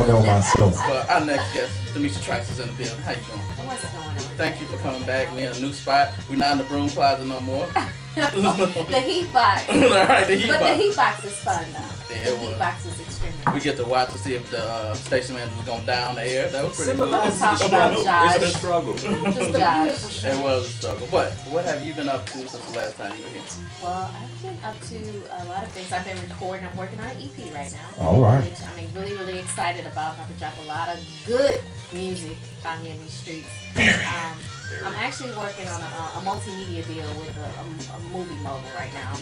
don't know myself. Well, our next guest, Jameisha Trice, is in the building. How you doing? What's going on? Thank you for coming back. We're in a new spot. We're not in the broom closet no more. The heat box. Alright, the heat box. But the heat box is fun though. Yeah, The heat box is extremely fun. We get to watch to see if the station manager was going down the air. That was pretty cool. Let's talk about Josh. It's a struggle. Just Josh. It was a struggle. But what have you been up to since the last time you were here? Well, I've been up to a lot of things. I've been recording. I'm working on an EP right now. All right. Which I'm really, really excited about. I'm about to drop a lot of good music out here in these streets. I'm actually working on a multimedia deal with a movie mogul right now.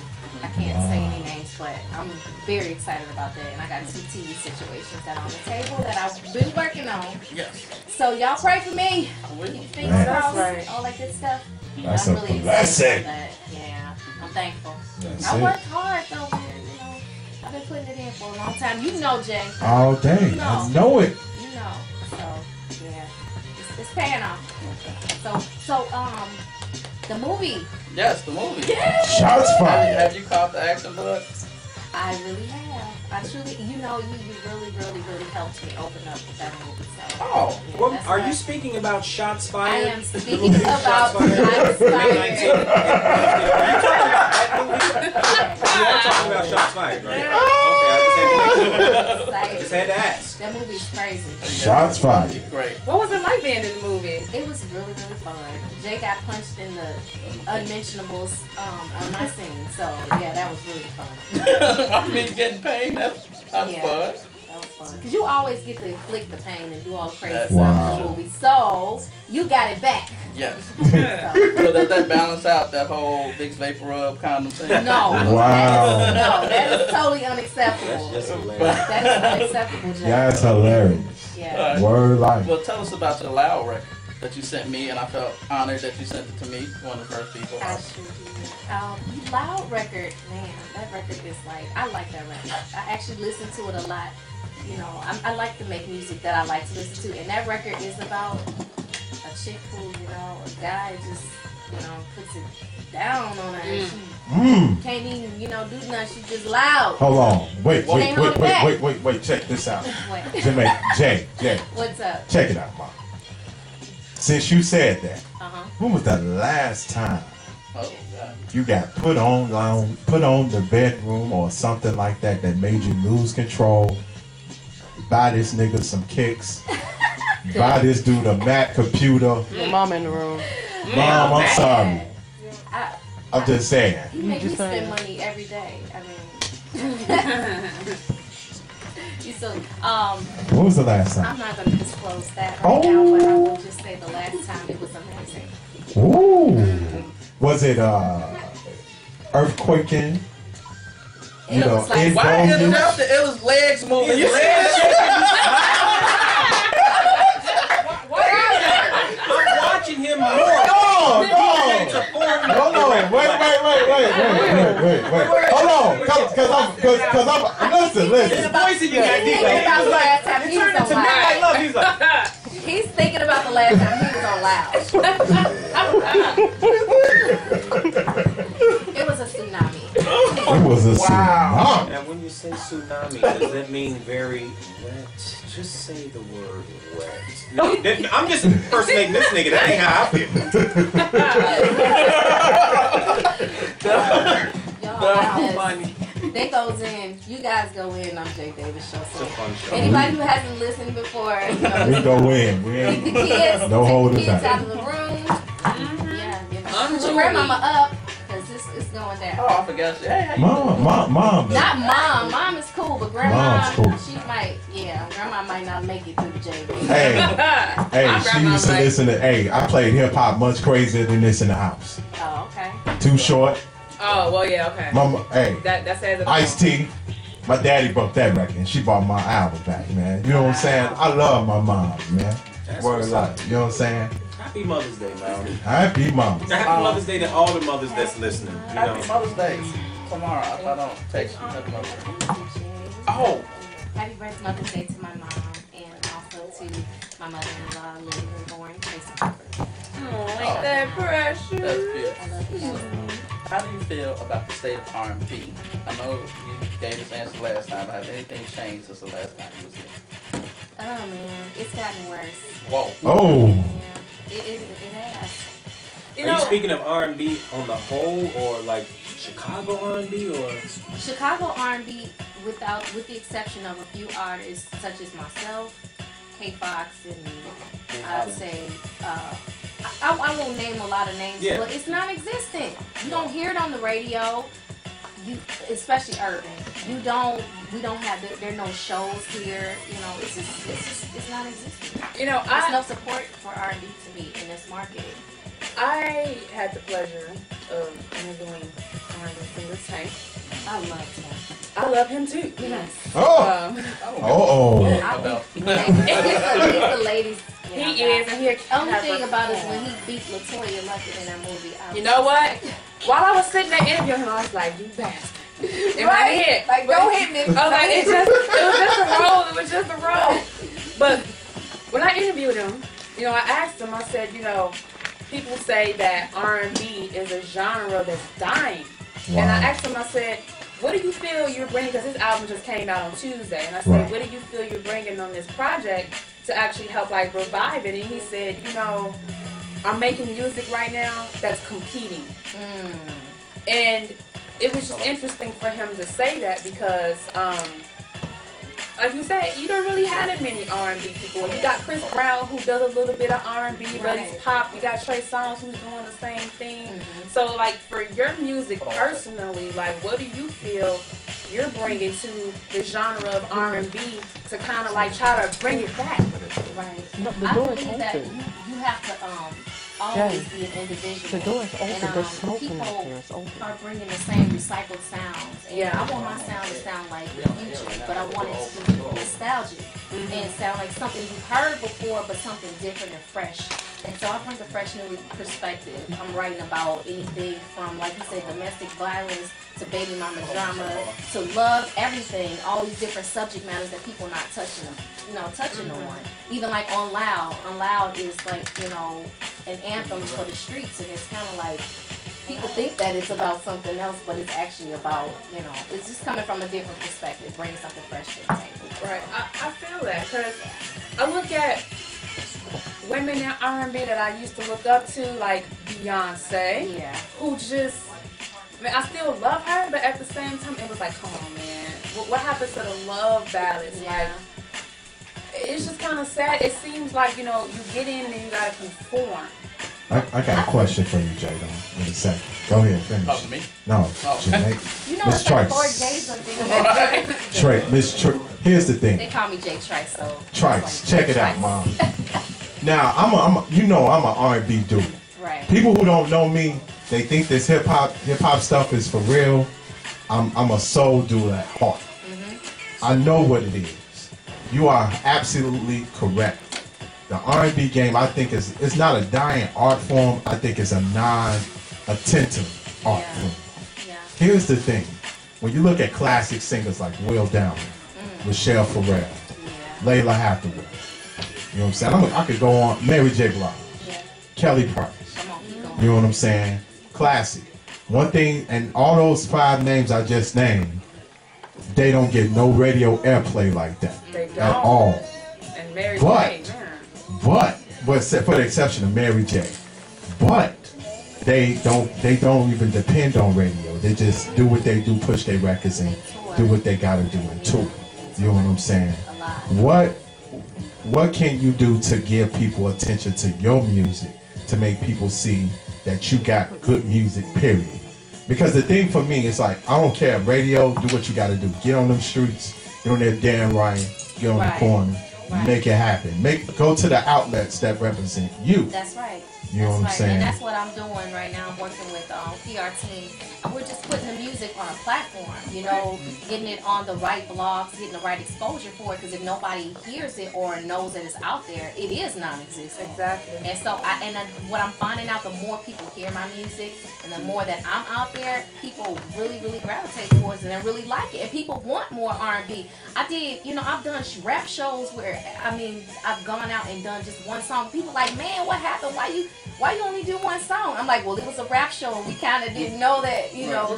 I can't say any names, but I'm very excited about that. And I got 2 TV situations that are on the table that I've been working on. Yes. So y'all pray for me. Keep fingers crossed, Right. all that good stuff. That's I'm a really blessing. excited about that. Yeah, I'm thankful. That's I it. worked hard though, man. You know, I've been putting it in for a long time. You know, Jay. All day. You know. I know it. You know. So yeah, it's paying off. So the movie. Yes, the movie. Shots fired. Have you caught the action bug? I really have. I truly, you know, you really helped me open up with that movie. So, Oh, yeah, Well, that's are why you speaking about Shots I Fired? am speaking about Shots Fired. Are you talking about Shots Fired, right? Okay, I just had to ask. That movie's crazy. Shots fired. Great. What was it like being in the movie? It was really fun. Jay got punched in the unmentionables on my scene, so yeah, that was really fun. I mean, getting paid. That's fun. That was fun. Because you always get to inflict the pain and do all the crazy stuff Wow. in the movie, so you got it back. Yes. So, So does that balance out that whole Vicks Vapor Rub condom thing? no. Wow. No, that is totally unacceptable. That's just hilarious. That is unacceptable, Jay. That's hilarious. Yeah. Word life. Well, tell us about your Loud record that you sent me, and I felt honored that you sent it to me. One of the first people. I sure did. Loud record, man, that record is like, I like that record. I actually listen to it a lot. You know, I like to make music that I like to listen to, and that record is about a chick who, you know, a guy just, you know, puts it down on her, and she can't even, you know, do nothing. She's just loud. Hold on. Wait. Ain't on back. Check this out. What? Jay. What's up? Check it out, Mom. Since you said that, Uh-huh. when was the last time Oh, God. you got put on the bedroom or something like that made you lose control? Buy this nigga some kicks. Buy this dude a Mac computer. Your mom in the room. Mom, I'm sorry. I, I'm just saying. you make me spend money every day. I mean, you so When was the last I'm time? not going to disclose that right now, but I will just say the last time it was amazing. Ooh. Was it earthquaking? You It know, was like, it Why bombed you? interrupt it? It was legs moving. You legs said I'm watching him more. No. Hold Hold on. Wait. Hold on. Cause I'm listen. His voice in you got He's deep. thinking about the last time he was Turn it on to midnight loud. love. He's like, He's thinking about the last time he was on loud. It was a tsunami. It was a tsunami. and when you say tsunami, does that mean very wet? Just say the word wet. No, I'm just impersonating this nigga. That ain't how I feel. Y'all, That's wow, funny. They goes in. You guys go in. I'm Jay Davis show. It's a fun show. Anybody who hasn't listened before, you know, We go in. We take the ain't kids, no take holding the kids back. out of the room. Yeah, you know. Put your Enjoy. grandmama up, cause it's going down. Oh, I forgot. Hey, how you Mom. Not mom. Mom is cool, but grandma, Mom's cool. she might. Yeah, grandma might not make it through the JV. Hey, she used to listen to. Hey, I played hip hop much crazier than this in the house. Oh, okay. Too short. Oh, well, yeah, okay. Mama, hey, That says it. Ice T. My daddy broke that record and she bought my album back, man. You know what I'm saying? I love my mom, man. That's Word what's life. You know what I'm saying? Happy Mother's Day, man. Happy mom. Happy Mother's Day to all the mothers that's listening. You Happy know. Mother's Day. Tomorrow, if I don't text you, happy Mother's Day. Thank you, Jay. Oh, Happy birthday, Mother's Day to my mom and also to my mother-in-law, Lily Born, Tracy Cooper. Oh, ain't that precious? that's beautiful. I love you. How do you feel about the state of R&B? I know you gave this answer last time, but has anything changed since the last time you was here? Oh man, it's gotten worse. Whoa. Oh, Yeah, it has. You Are know, you speaking of R&B on the whole, or like Chicago R&B, or? Chicago R&B, with the exception of a few artists such as myself, K Fox, and I'd say I won't name a lot of names, Yeah. but it's non-existent. You don't hear it on the radio. Especially urban. We don't have there are no shows here. You know, it's non-existent. you know, There's no support for R&B to me in this market. I had the pleasure of interviewing R&B singer Tank. I love him. I love him too. Yes. oh, oh. About. He's the ladies. He is, and he. Only thing about it is when he beat LaToya Luckett in that movie. You know what? While I was sitting there interviewing him, I was like, "You bastard!" In my head, Like, don't hit me. I was like, it was just a role. It was just a role. But when I interviewed him, you know, I asked him. I said, you know, people say that R&B is a genre that's dying, and I asked him. I said, what do you feel you're bringing? Because his album just came out on Tuesday, and I said, what do you feel you're bringing on this project to actually help like revive it? And he said, you know, I'm making music right now that's competing, and it was just interesting for him to say that because, like you said, you don't really have that many R&B people. You got Chris Brown who does a little bit of R&B, but it's pop. You got Trey Songz who's doing the same thing. So, like, for your music personally, like, what do you feel you're bringing to the genre of R&B to kind of like try to bring it back? Right. No, the I door is believe that open. you have to always be an individual. The door is open. And, There's smoke in people there. It's open. are bringing the same recycled sounds. And Yeah. I want my sound to sound like the future, but I want it to be nostalgic and sound like something you've heard before, but something different and fresh. And so I bring a fresh new perspective. I'm writing about anything from, like you said, domestic violence to baby mama drama to love, everything, all these different subject matters that people not touching on. Even like on Loud. On Loud is like, you know, an anthem for the streets, and it's kind of like people think that it's about something else, but it's actually about, you know, it's just coming from a different perspective, bringing something fresh to the table. Right, I feel that because I look at women in R&B that I used to look up to, like Beyonce, Yeah. who just, I mean, I still love her, but at the same time, it was like, come on, man, what happens to the love ballads? Yeah. Like, it's just kind of sad. It seems like, you know, you get in and you gotta conform. I got a question for you, Jada, in a second. Go ahead, finish. Oh, me? No, Oh. Janae. You know, Miss it's like Trice. 4 days of things. Trey, Miss Trice. Here's the They thing. call me Jay Trice, so. Trice, it's check it Trice. out, mom. Now, I'm a R&B dude. Right. People who don't know me, they think this hip hop stuff is for real. I'm a soul dude at heart. I know what it is. You are absolutely correct. The R&B game, I think, it's not a dying art form. I think it's a non-attentive art form. Yeah. Here's the thing. When you look at classic singers like Will Downing, Michelle Farrell, Yeah. Layla Hathaway, you know what I'm saying? I could go on. Mary J. Blige, Yeah. Kelly Price. Come on, keep going. You know what I'm saying? Classic. One thing, and all those 5 names I just named, they don't get no radio airplay like that They don't. at all. And Mary But- J, man. But for the exception of Mary J. But they don't even depend on radio. They just do what they do, push their records and do what they gotta do and tour. You know what I'm saying? A lot. What can you do to give people attention to your music to make people see that you got good music, period? Because the thing for me is like, I don't care, radio, do what you gotta do. Get on them streets, get on that damn Ryan, get on the Right. corner, Right. make it happen. Go to the outlets that represent you. That's right. You know what I'm That's right. saying? And that's what I'm doing right now. I'm working with PR team. And we're just putting the music on a platform, you know, getting it on the right blogs, getting the right exposure for it. Because if nobody hears it or knows that it's out there, it is non-existent. Exactly. And so, what I'm finding out, the more people hear my music and the more that I'm out there, people really, really gravitate towards it and really like it. And people want more R&B. I've done rap shows where I mean, I've gone out and done just one song. People like, man, what happened? Why you only do one song? I'm like, well, it was a rap show, and we kind of didn't know that, you know,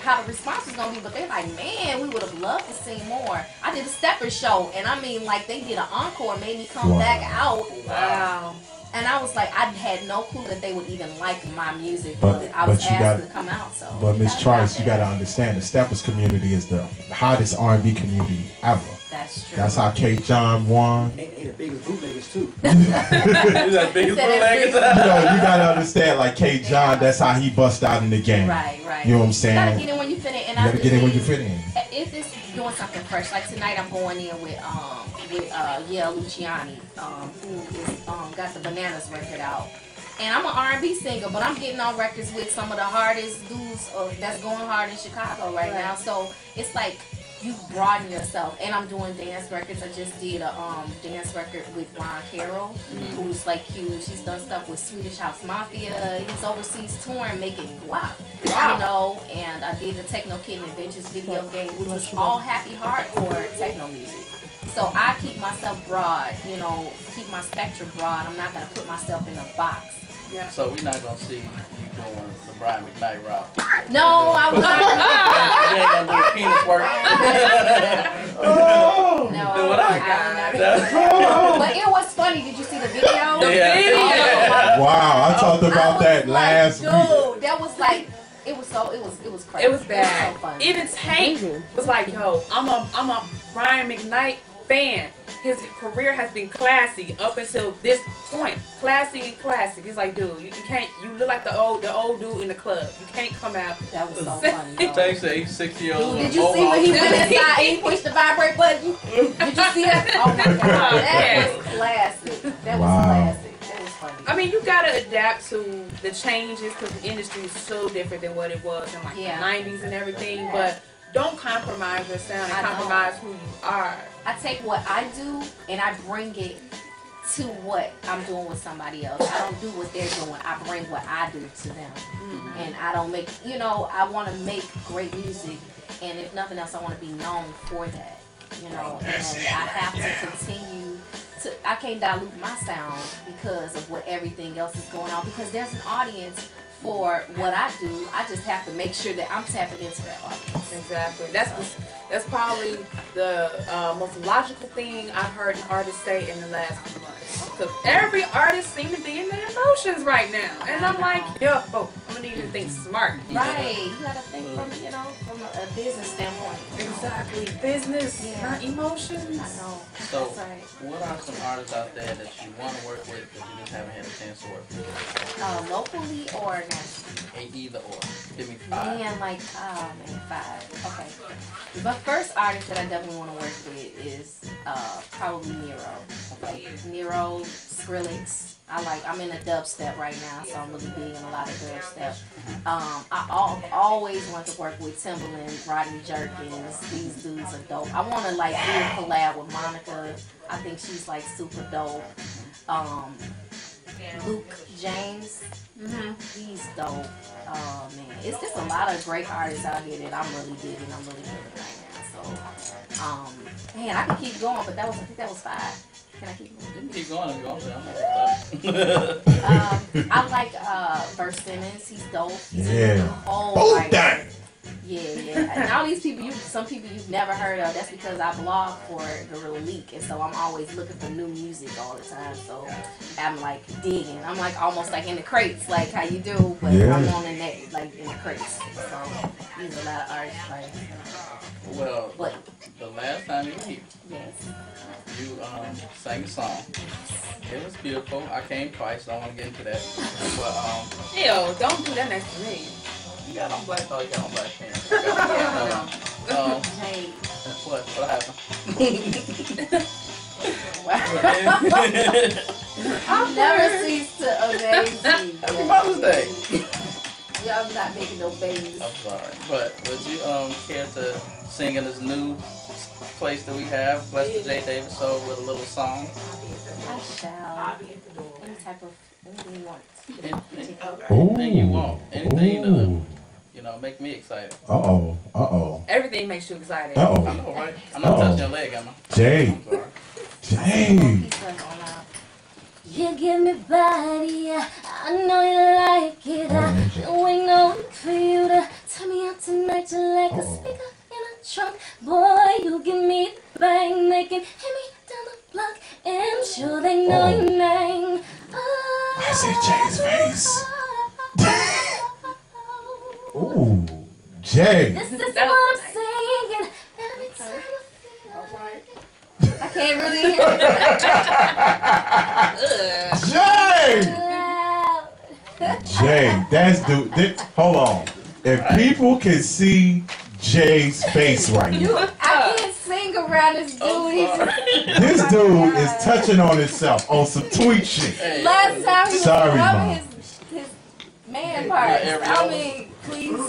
how the response was gonna be. But they're like, man, we would have loved to see more. I did a stepper show, and I mean, like, they did an encore, made me come back out. Wow. And I was like, I had no clue that they would even like my music, But I was you asked got- to come out. So, But Miss Trice, you got to understand, the Steppers community is the hottest R&B community ever. That's true. That's how K. John won. They the biggest bootleggers too. Is that biggest bootleggers? You know, you gotta understand, like K. John, that's how he bust out in the game. Right, right. You know what I'm You saying? gotta get in when you fit in. And You gotta get in when you fit in. If it's doing something fresh, like tonight, I'm going in with Yael Luciani, who is got the Bananas record out. And I'm an R&B singer, but I'm getting on records with some of the hardest dudes that's going hard in Chicago right now. So it's like you broaden yourself. And I'm doing dance records. I just did a dance record with Ron Carroll, who's like huge. He's done stuff with Swedish House Mafia. He's overseas touring, making guap. You know, and I did the Techno Kid Adventures video game, which was all happy hardcore techno music. So I keep myself broad, you know, keep my spectrum broad. I'm not gonna put myself in a box. Yeah. So we're not gonna see you doing the Brian McKnight route. No, I was You ain't gonna do penis work. no, Do what I got. But it was funny. Did you see the video? Yeah. Wow, I talked about that last week. Dude, that was like, it was crazy. It was bad. so funny. Even Tank was like, "Yo, I'm a Brian McKnight fan. His career has been classy up until this point. Classy and classic." He's like, "Dude, you can't. You look like the old dude in the club. You can't come out." That was so funny. though. Tank said he's 60 years old. Did you see when he went inside and he pushed the vibrate button? Did you see that? Oh my god, that was classic. That was classic. That was funny. I mean, you gotta adapt to the changes because the industry is so different than what it was in like the 90s and everything. But don't compromise your sound and compromise who you are. I take what I do and I bring it to what I'm doing with somebody else. I don't do what they're doing. I bring what I do to them. And I don't make, you know, I want to make great music. And if nothing else, I want to be known for that. You know, and I have to continue to, I can't dilute my sound because of what everything else is going on. Because there's an audience for what I do. I just have to make sure that I'm tapping into that audience. Exactly. That's probably the most logical thing I've heard an artist say in the last few months. Because every artist seems to be in their emotions right now, and I'm like, yo, I'm gonna need you to think smart. Right. You gotta think from, you know, from a business standpoint. Exactly. Business, not emotions. I know. So, That's right. what are some artists out there that you want to work with that you just haven't had a chance to work with? Locally or nationally? Either or. Give me 5. Man, like, oh man, 5. Okay. The first artist that I definitely want to work with is probably Nero. Like Nero, Skrillex. I'm in a dubstep right now, so I'm really big in a lot of dubstep. I always want to work with Timbaland, Rodney Jerkins. These dudes are dope. I want to like do a collab with Monica. I think she's like super dope. Luke James, he's dope. Oh man, it's just a lot of great artists out here that I'm really digging. I'm really digging right now. So, man, I can keep going, but I think that was 5. Can I keep going? You can keep going if you want to. I like Bert Simmons. He's dope. He's Yeah. a whole Both writer. that. Yeah. And all these people, some people you've never heard of. That's because I blog for the Real Leak, and so I'm always looking for new music all the time. So I'm like digging. I'm like almost like in the crates, like how you do, but I'm on the net, like in the crates. So these are a lot of artists. Like, Well, but the last time you were here, yes, you sang a song. It was beautiful. I came twice, so I don't want to get into that. But Ew, don't do that next to me. you got on black. Oh, you got on black pants. hey, What happened? I've never ceased to amaze you. Happy Mother's Day. Yeah, I'm not making no babies. I'm sorry, but would you care to sing in this new place that we have, Bless the J. Davis Show, with a little song? I shall. Any type of anything you want. Anything you want. Anything to, make me excited. Uh-oh. Everything makes you excited. Uh-oh. I know, right? I'm not touching your leg, am I? Jay. I'm sorry. Dang. You give me body, I know you like it. I've been waiting on for you to tell me out tonight. You like a speaker in a trunk. Boy, you give me the bang. They can hit me down the block, and I'm sure they know your name. I see Jay's face. Ooh, Jay. This is what I'm singing every time I feel like it. I can't really hear Jay! Jay, that's dude. Hold on. If people can see Jay's face right now, I can't sing around this dude. this dude is touching on himself on some tweet shit. Last time he was Sorry, rubbing Mom. his man parts. I mean, please.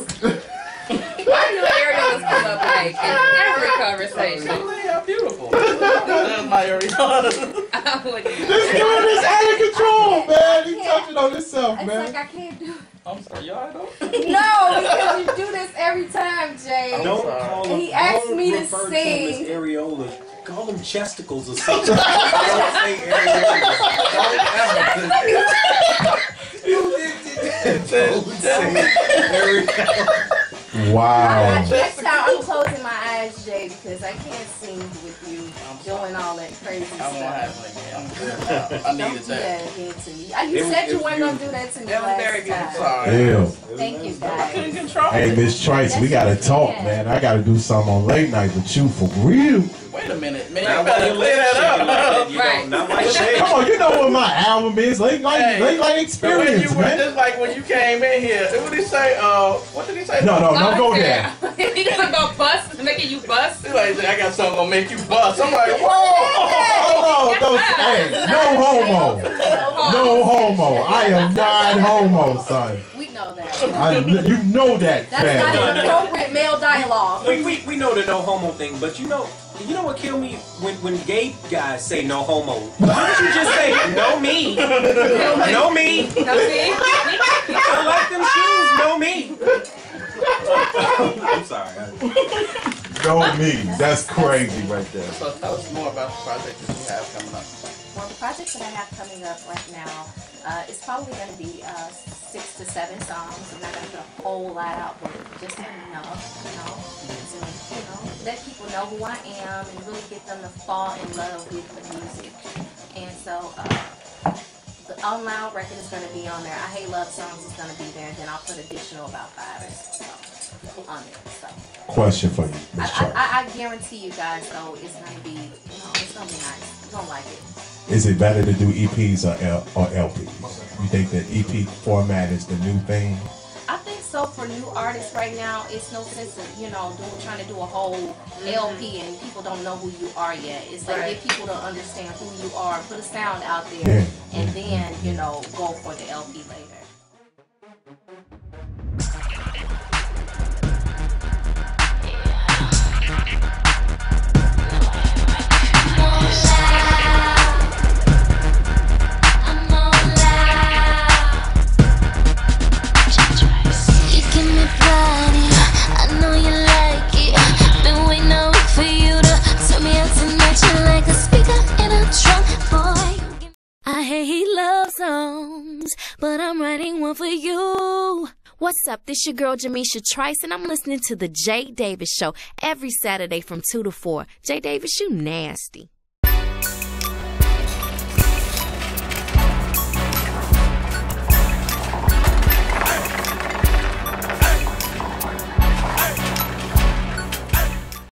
Why do areolas come up like in every conversation? How beautiful. That's my areola. This dude is out of control, man. He's touching on himself, It's man. like I can't do it. I'm sorry, y'all don't. No, because you do this every time, Jay. Don't call them. He asked me to refer sing. To them as areolas. Call them chesticles or something. Don't say areolas. Don't say areolas. Wow. Next time I'm closing my eyes, Jay, because I can't sing with you doing all that crazy I won't stuff. have it again. I'm good now. I Don't needed do that. that again to me. You said you weren't going to do that to me That was very last beautiful. time. Sorry. Ew. Thank you, I couldn't guys. control Hey, it. Miss Trice, we gotta talk, man. I gotta do something on late night with you for real. Wait a minute, man. Now You better clear that up. Right. Not like shade. Come on, you know what my album is. Late night Hey, experience, when you were man. just like when you came in here. What did he say? What did he say? No, don't go there. He doesn't go bust, making you bust. He's like, I got something gonna make you bust. I'm like, whoa. Hold on, hey, no homo. No homo. I am not homo, son. We know that. You know that, That's not fam. an appropriate male dialogue. We know the no homo thing, but you know what killed me when gay guys say no homo. Why don't you just say no me? No me. No, see? I like them shoes. No me. I'm sorry. No me. That's crazy right there. So tell us more about the project that you have coming up. Well, the project that I have coming up right now is probably going to be 6 to 7 songs. I'm not going to put a whole lot out, but just enough, to let people know who I am and really get them to fall in love with the music. And so the Unloud record is going to be on there. I Hate Love Songs is going to be there, and then I'll put additional about 5 or so on there. So Question for you, Miss Trice. I guarantee you guys, though, it's going to be, it's going to be nice. You're going to like it. Is it better to do EPs or LPs? You think that EP format is the new thing? I think so. For new artists right now, it's no sense of trying to do a whole LP and people don't know who you are yet. It's like get people to understand who you are, put a sound out there, and then go for the LP later. I hate love songs, but I'm writing one for you. What's up? This your girl Jameisha Trice, and I'm listening to the Jay Davis Show every Saturday from 2 to 4. Jay Davis, you nasty.